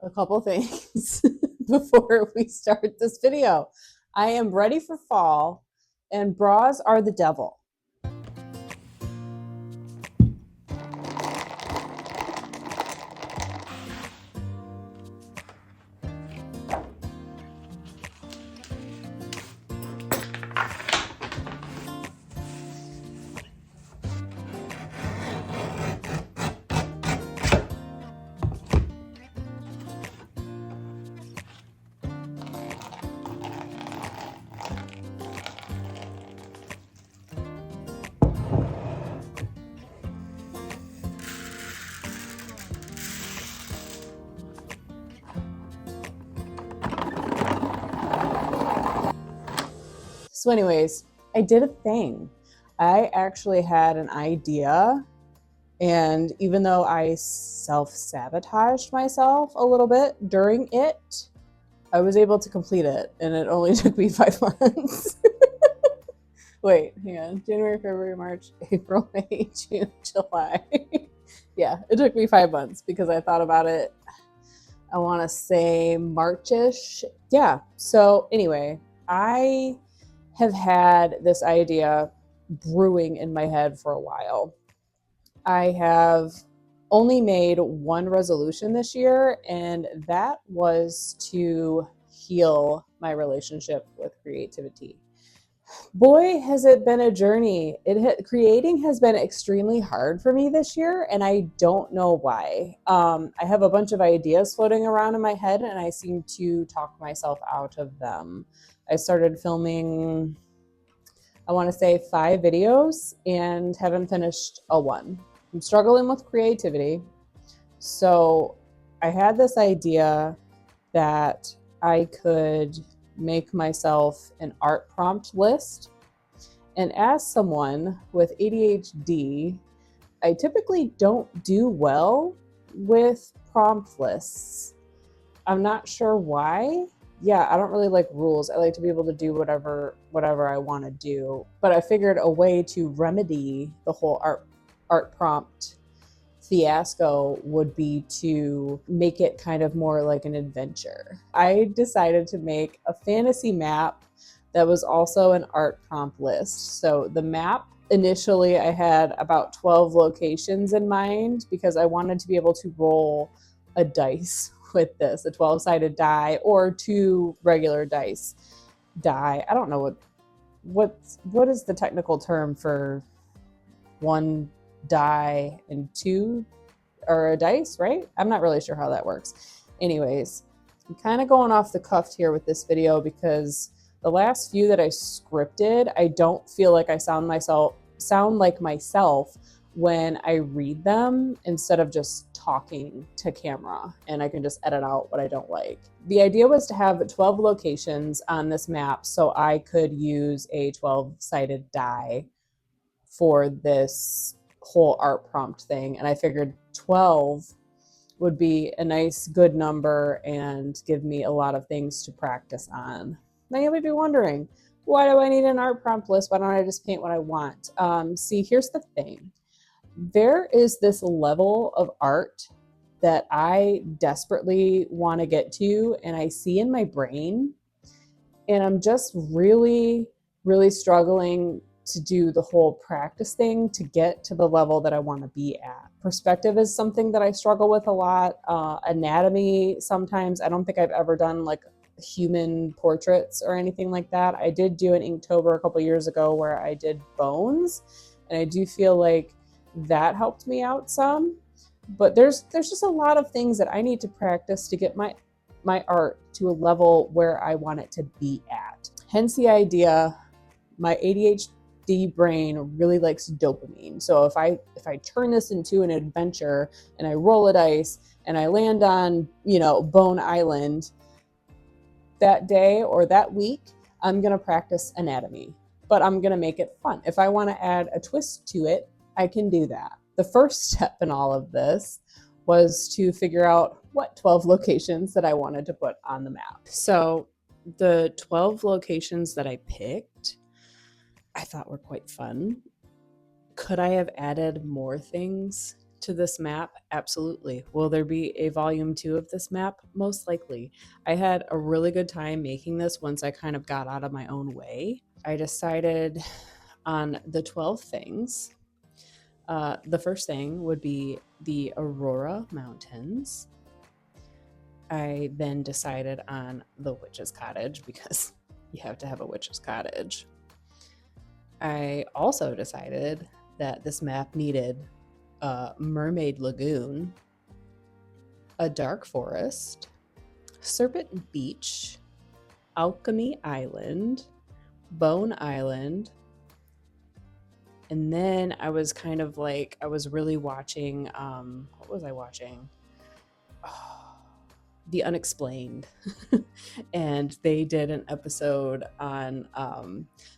a couple things before we start this video. I am ready for fall, and bras are the devil. So anyways, I did a thing. I actually had an idea, and even though I self-sabotaged myself a little bit during it, I was able to complete it, and it only took me 5 months. Wait, hang on. January, February, March, April, May, June, July. Yeah, it took me 5 months because I thought about it, I want to say March-ish. Yeah, so anyway, I have had this idea brewing in my head for a while. I have only made one resolution this year, and that was to heal my relationship with creativity. Boy, has it been a journey. Creating has been extremely hard for me this year, and I don't know why. I have a bunch of ideas floating around in my head, and I seem to talk myself out of them. I started filming, I want to say 5 videos, and haven't finished a one. I'm struggling with creativity. So I had this idea that I could make myself an art prompt list. And as someone with ADHD, I typically don't do well with prompt lists. I'm not sure why. Yeah, I don't really like rules. I like to be able to do whatever I want to do. But I figured a way to remedy the whole art prompt fiasco would be to make it kind of more like an adventure. I decided to make a fantasy map that was also an art prompt list. So the map, initially I had about 12 locations in mind because I wanted to be able to roll a dice with this, a 12-sided die or 2 regular dice. Die, I don't know what is the technical term for 1 die and 2 or a dice, right? I'm not really sure how that works. Anyways, I'm kind of going off the cuff here with this video because the last few that I scripted, I don't feel like I sound like myself when I read them instead of just talking to camera, and I can just edit out what I don't like. The idea was to have 12 locations on this map so I could use a 12-sided die for this whole art prompt thing, and I figured 12 would be a nice good number and give me a lot of things to practice on. Now you may be wondering, why do I need an art prompt list? Why don't I just paint what I want? See, here's the thing. There is this level of art that I desperately want to get to, and I see in my brain, and I'm just really, really struggling to do the whole practice thing to get to the level that I want to be at. Perspective is something that I struggle with a lot. Anatomy, sometimes. I don't think I've ever done like human portraits or anything like that. I did do an Inktober a couple years ago where I did bones, and I do feel like that helped me out some. But there's just a lot of things that I need to practice to get my art to a level where I want it to be at. Hence the idea, my ADHD brain really likes dopamine. So if I turn this into an adventure and I roll a dice and I land on, Bone Island that day or that week, I'm going to practice anatomy, but I'm going to make it fun. If I want to add a twist to it, I can do that. The first step in all of this was to figure out what 12 locations that I wanted to put on the map. So the 12 locations that I picked, I thought were quite fun. Could I have added more things to this map? Absolutely. Will there be a volume 2 of this map? Most likely. I had a really good time making this once I kind of got out of my own way. I decided on the 12 things. The first thing would be the Aurora Mountains. I then decided on the witch's cottage because you have to have a witch's cottage. I also decided that this map needed a mermaid lagoon, a dark forest, serpent beach, alchemy island, bone island, and then I was kind of like, I was really watching, what was I watching? The Unexplained. And they did an episode on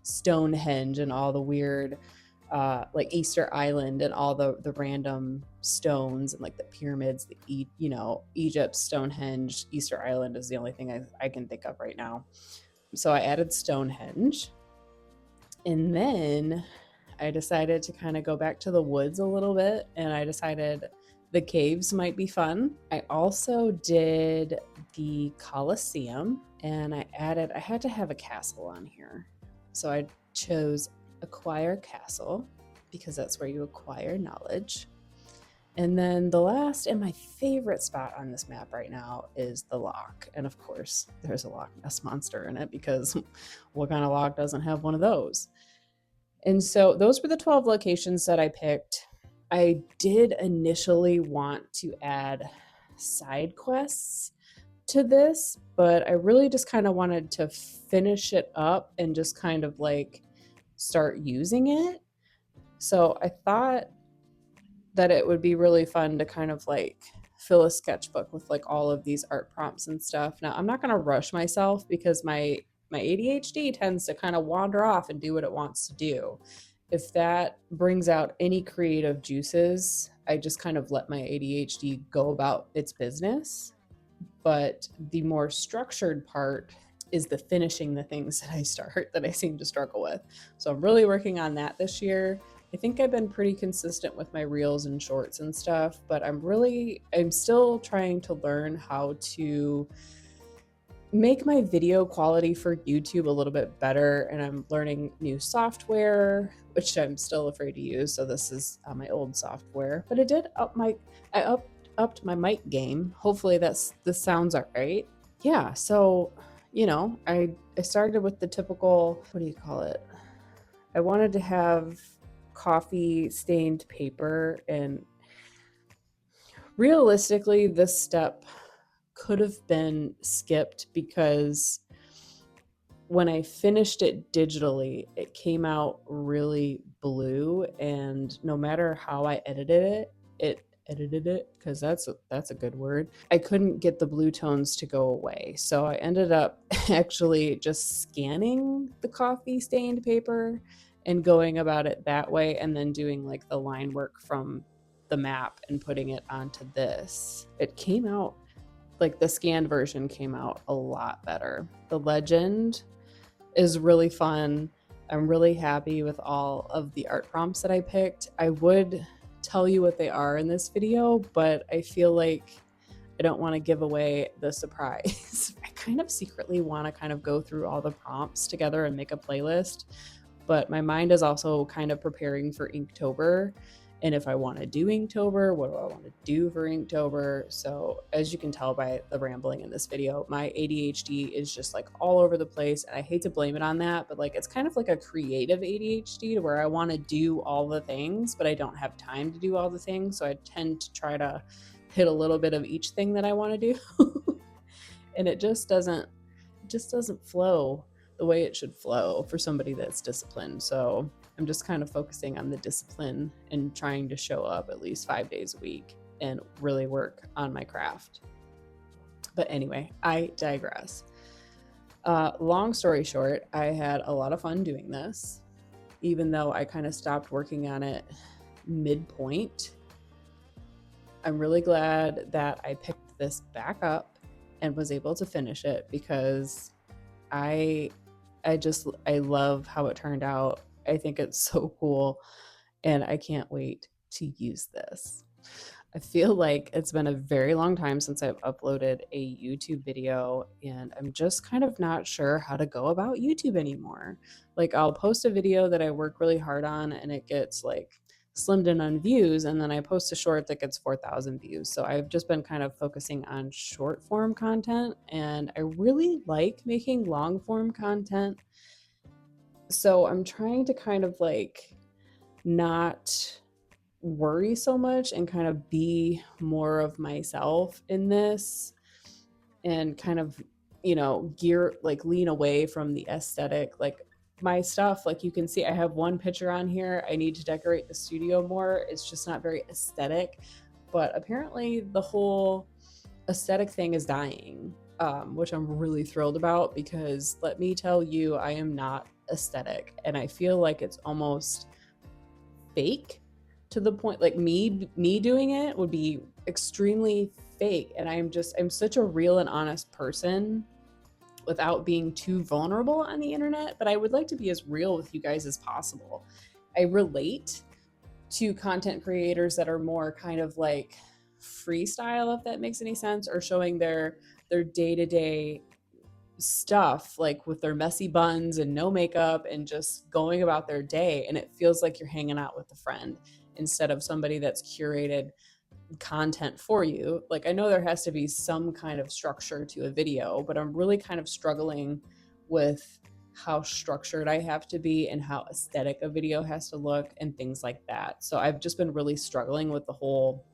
Stonehenge and all the weird like Easter Island and all the random stones and like the pyramids, Egypt, Stonehenge, Easter Island is the only thing I can think of right now. So I added Stonehenge, and then I decided to kind of go back to the woods a little bit, and I decided the caves might be fun. I also did the Colosseum, and I had to have a castle on here. So I chose acquire castle because that's where you acquire knowledge. And then the last and my favorite spot on this map right now is the lock. And of course, there's a Loch Ness monster in it because what kind of lock doesn't have one of those? And so those were the 12 locations that I picked. I did initially want to add side quests to this, but I really just kind of wanted to finish it up and just kind of like start using it. So I thought that it would be really fun to kind of like fill a sketchbook with like all of these art prompts and stuff. Now, I'm not going to rush myself because my ADHD tends to kind of wander off and do what it wants to do. If that brings out any creative juices, I just kind of let my ADHD go about its business. But the more structured part is the finishing the things that I start that I seem to struggle with. So I'm really working on that this year. I think I've been pretty consistent with my reels and shorts and stuff, but I'm still trying to learn how to make my video quality for YouTube a little bit better, and I'm learning new software, which I'm still afraid to use. So this is my old software, but it did upped my mic game. Hopefully this sounds all right. Yeah, so I started with the typical, what do you call it? I wanted to have coffee stained paper, and realistically this step could have been skipped because when I finished it digitally, it came out really blue, and no matter how I edited it because that's a good word. I couldn't get the blue tones to go away. So I ended up actually just scanning the coffee stained paper and going about it that way, and then doing like the line work from the map and putting it onto this. It came out like the scanned version came out a lot better. The legend is really fun. I'm really happy with all of the art prompts that I picked. I would tell you what they are in this video, but I feel like I don't want to give away the surprise. I kind of secretly want to kind of go through all the prompts together and make a playlist, but my mind is also kind of preparing for Inktober. And if I want to do Inktober, what do I want to do for Inktober? So as you can tell by the rambling in this video, my ADHD is just like all over the place. And I hate to blame it on that, but like it's kind of like a creative ADHD to where I want to do all the things, but I don't have time to do all the things. So I tend to try to hit a little bit of each thing that I want to do. And it just doesn't flow the way it should flow for somebody that's disciplined. So I'm just kind of focusing on the discipline and trying to show up at least 5 days a week and really work on my craft. But anyway, I digress. Long story short, I had a lot of fun doing this, even though I kind of stopped working on it midpoint. I'm really glad that I picked this back up and was able to finish it because I love how it turned out. I think it's so cool, and I can't wait to use this. I feel like it's been a very long time since I've uploaded a YouTube video, and I'm just kind of not sure how to go about YouTube anymore. Like, I'll post a video that I work really hard on and it gets like slimmed in on views, and then I post a short that gets 4,000 views. So I've just been kind of focusing on short form content, and I really like making long form content. So I'm trying to kind of like not worry so much and kind of be more of myself in this, and kind of, gear like lean away from the aesthetic. Like, my stuff, like you can see, I have one picture on here. I need to decorate the studio more. It's just not very aesthetic, but apparently the whole aesthetic thing is dying, which I'm really thrilled about, because let me tell you, I am not aesthetic, and I feel like it's almost fake, to the point like me doing it would be extremely fake. And I'm such a real and honest person without being too vulnerable on the internet, but I would like to be as real with you guys as possible. I relate to content creators that are more kind of like freestyle, if that makes any sense, or showing their day-to-day stuff, like with their messy buns and no makeup and just going about their day, and it feels like you're hanging out with a friend instead of somebody that's curated content for you. Like, I know there has to be some kind of structure to a video, but I'm really kind of struggling with how structured I have to be and how aesthetic a video has to look and things like that. So I've just been really struggling with the whole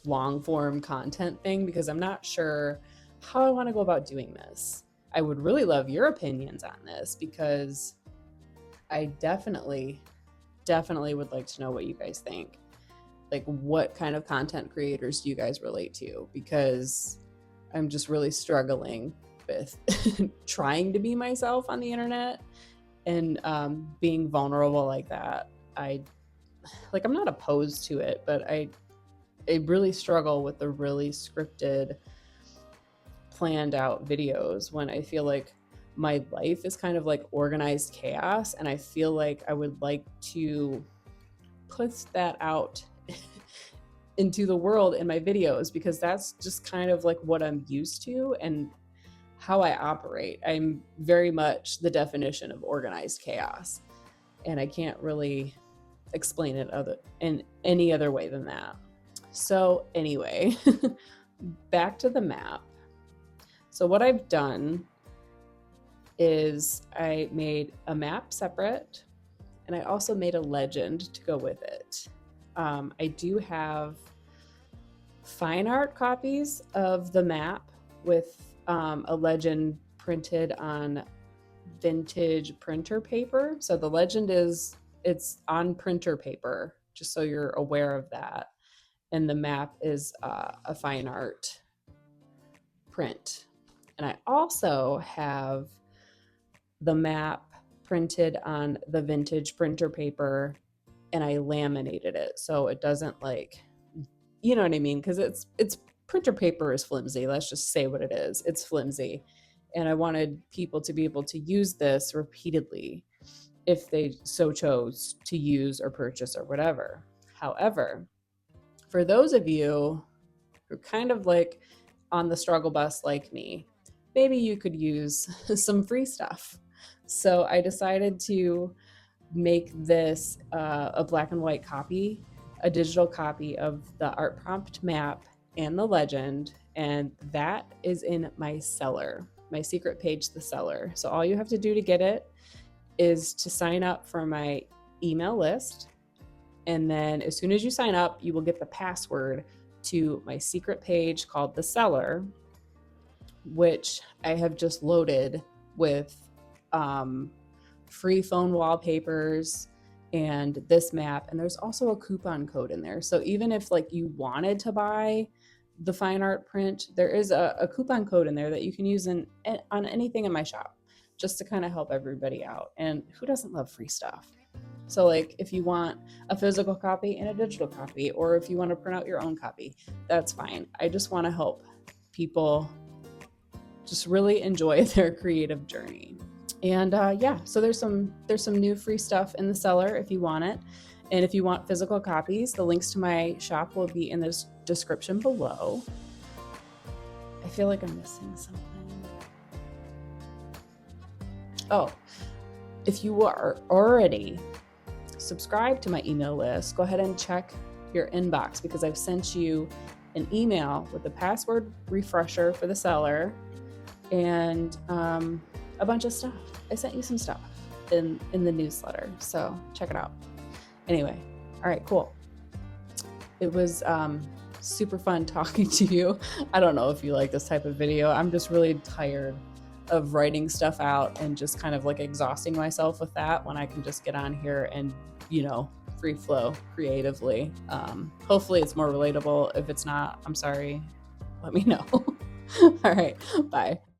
long form content thing, because I'm not sure how I want to go about doing this. I would really love your opinions on this, because I definitely would like to know what you guys think. Like, what kind of content creators do you guys relate to? Because I'm just really struggling with trying to be myself on the internet, and being vulnerable like that. I'm not opposed to it, but I really struggle with the really scripted, planned out videos, when I feel like my life is kind of like organized chaos, and I feel like I would like to put that out into the world in my videos, because that's just kind of like what I'm used to and how I operate. I'm very much the definition of organized chaos, and I can't really explain it in any other way than that. So anyway, back to the map. So what I've done is I made a map separate, and I also made a legend to go with it. I do have fine art copies of the map with a legend printed on vintage printer paper. So the legend it's on printer paper, just so you're aware of that. And the map is a fine art print. And I also have the map printed on the vintage printer paper, and I laminated it so it doesn't, like, you know what I mean? Because it's printer paper is flimsy. Let's just say what it is. It's flimsy. And I wanted people to be able to use this repeatedly if they so chose to use or purchase or whatever. However, for those of you who are kind of like on the struggle bus like me, maybe you could use some free stuff. So I decided to make this a black and white copy, a digital copy of the art prompt map and the legend, and that is in my Cellar, my secret page, the Cellar. So all you have to do to get it is to sign up for my email list, and then as soon as you sign up, you will get the password to my secret page called the Cellar, which I have just loaded with free phone wallpapers and this map. And there's also a coupon code in there. So even if like you wanted to buy the fine art print, there is a coupon code in there that you can use on anything in my shop, just to kind of help everybody out. And who doesn't love free stuff? So like, if you want a physical copy and a digital copy, or if you want to print out your own copy, that's fine. I just want to help people just really enjoy their creative journey. And yeah, so there's some new free stuff in the Cellar if you want it. And if you want physical copies, the links to my shop will be in the description below. I feel like I'm missing something. Oh, if you are already subscribed to my email list, go ahead and check your inbox, because I've sent you an email with the password refresher for the Cellar and a bunch of stuff. I sent you some stuff in the newsletter, so check it out. Anyway, all right, cool. It was super fun talking to you. I don't know if you like this type of video. I'm just really tired of writing stuff out and just kind of like exhausting myself with that, when I can just get on here and, you know, free flow creatively. Hopefully it's more relatable. If it's not, I'm sorry. Let me know. All right, bye.